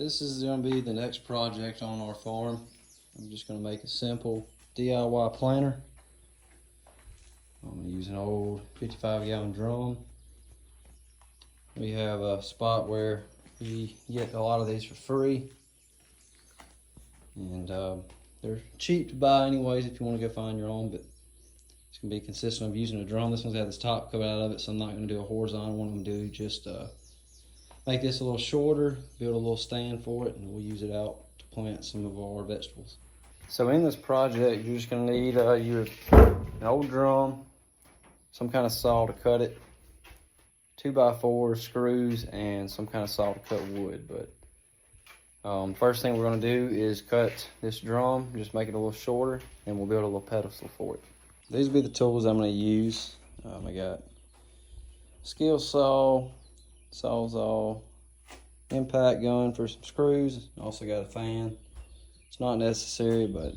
This is going to be the next project on our farm. I'm just going to make a simple DIY planter. I'm going to use an old 55-gallon drum. We have a spot where we get a lot of these for free. And they're cheap to buy anyways if you want to go find your own, but it's going to be consistent of using a drum. This one's got this top cut out of it, so I'm not going to do a horizontal one. I'm going to do just make this a little shorter, build a little stand for it, and we'll use it out to plant some of our vegetables. So in this project, you're just going to need an old drum, some kind of saw to cut it, 2x4 screws, and some kind of saw to cut wood. But first thing we're going to do is cut this drum, just make it a little shorter, and we'll build a little pedestal for it. These will be the tools I'm going to use. I got skill saw, sawzall, impact gun for some screws. Also got a fan. It's not necessary, but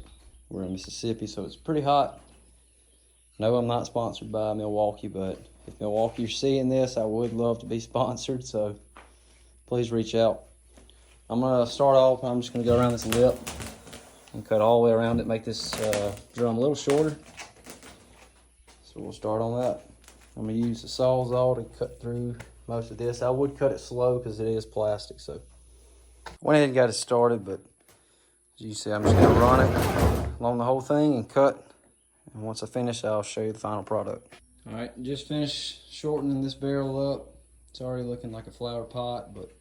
we're in Mississippi, so it's pretty hot. No, I'm not sponsored by Milwaukee, but if Milwaukee you're seeing this, I would love to be sponsored, so please reach out. I'm gonna start off, I'm just gonna go around this lip and cut all the way around it, make this drum a little shorter. So we'll start on that. I'm gonna use the sawzall to cut through most of this. I would cut it slow because it is plastic, so went ahead and got it started, but as you see, I'm just gonna run it along the whole thing and cut. And once I finish, I'll show you the final product. All right, just finished shortening this barrel up. It's already looking like a flower pot, but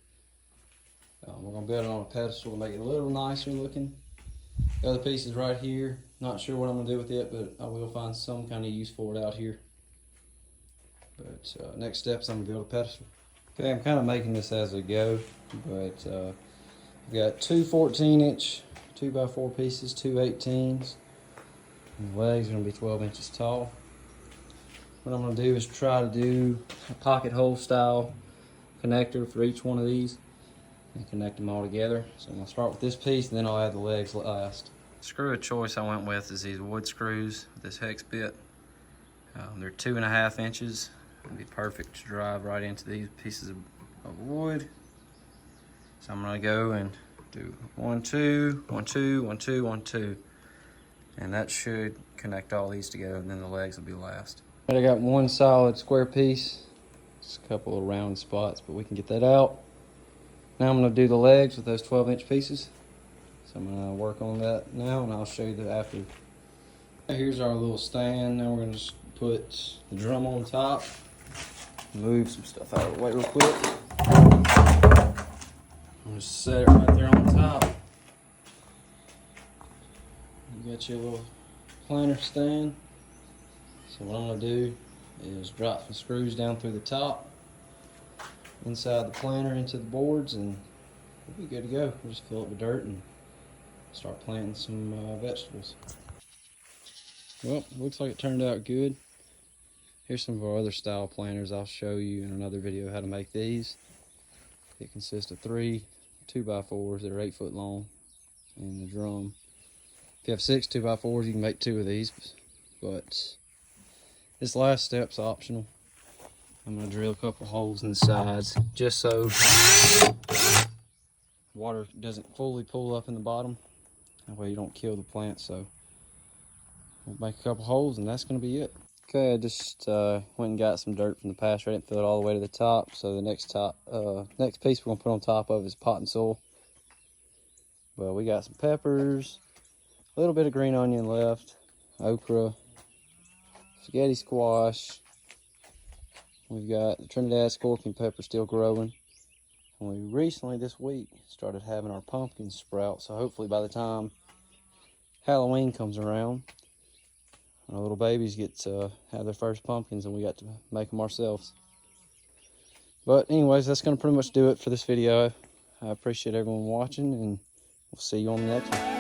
we're gonna build it on a pedestal to make it a little nicer looking. The other piece is right here. Not sure what I'm gonna do with it, but I will find some kind of use for it out here. But next step is I'm gonna build a pedestal. Okay, I'm kind of making this as I go, but I've got two 14-inch 2x4 pieces, two 18s. And the legs are gonna be 12 inches tall. What I'm gonna do is try to do a pocket hole style connector for each one of these and connect them all together. So I'm gonna start with this piece and then I'll add the legs last. The screw of choice I went with is these wood screws, this hex bit. They're 2.5 inches. It'll be perfect to drive right into these pieces of wood. So I'm gonna go and do 1, 2, 1, 2, 1, 2, 1, 2. And that should connect all these together, and then the legs will be last. I got one solid square piece. Just a couple of round spots, but we can get that out. Now I'm gonna do the legs with those 12-inch pieces. So I'm gonna work on that now, and I'll show you the after. Here's our little stand. Now we're gonna just put the drum on top. Move some stuff out of the way real quick. I'm just set it right there on top. You got your little planter stand. So what I'm gonna do is drop some screws down through the top, inside the planter into the boards, and we'll be good to go. We'll just fill it with dirt and start planting some vegetables. Well, looks like it turned out good. Here's some of our other style planters. I'll show you in another video how to make these. It consists of 3 2x4s that are 8 foot long and the drum. If you have 6 2x4s, you can make 2 of these, but this last step's optional. I'm gonna drill a couple holes in the sides just so water doesn't fully pull up in the bottom. That way you don't kill the plant. So we'll make a couple holes and that's gonna be it. Okay, I just went and got some dirt from the pasture. I didn't fill it all the way to the top. So the next piece we're gonna put on top of is potting soil. But we got some peppers, a little bit of green onion left, okra, spaghetti squash. We've got the Trinidad scorpion pepper still growing. And we recently, this week, started having our pumpkins sprout. So hopefully by the time Halloween comes around, our little babies get to have their first pumpkins and we got to make them ourselves. But anyways, that's going to pretty much do it for this video. I appreciate everyone watching and we'll see you on the next one.